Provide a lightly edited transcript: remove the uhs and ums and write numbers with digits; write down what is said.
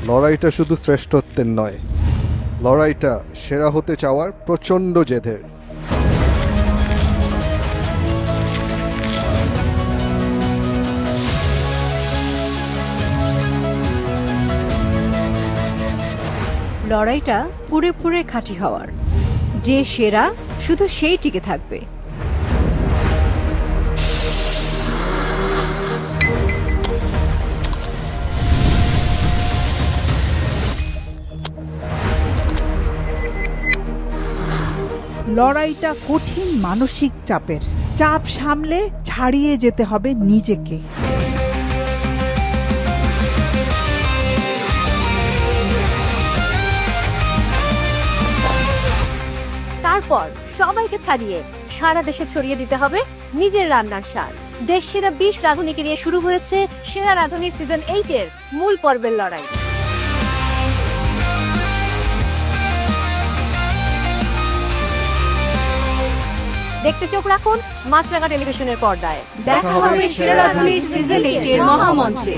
লড়াইটা শুধু শ্রেষ্ঠত্বের নয়, লড়াইটা সেরা হতে চাওয়ার প্রচণ্ড জেদের। লড়াইটা পুরে খাঁটি হওয়ার, যে সেরা শুধু সেই টিকে থাকবে। লড়াইটা কঠিন মানসিক চাপের, চাপ সামলে ছাড়িয়ে যেতে হবে নিজেকে। তারপর সবাইকে ছাড়িয়ে সারা দেশে ছড়িয়ে দিতে হবে নিজের রান্নার স্বাদ। দেশ সেরা 20 রাঁধুনিকে নিয়ে শুরু হয়েছে সেরা রাঁধুনি সিজন 8 এর মূল পর্বের লড়াই। দেখতে চোখ রাখুন মাছরাঙা টেলিভিশনের পর্দায়। দেখা হবে সেরা রাঁধুনি সিজন 8 এর মহামঞ্চে।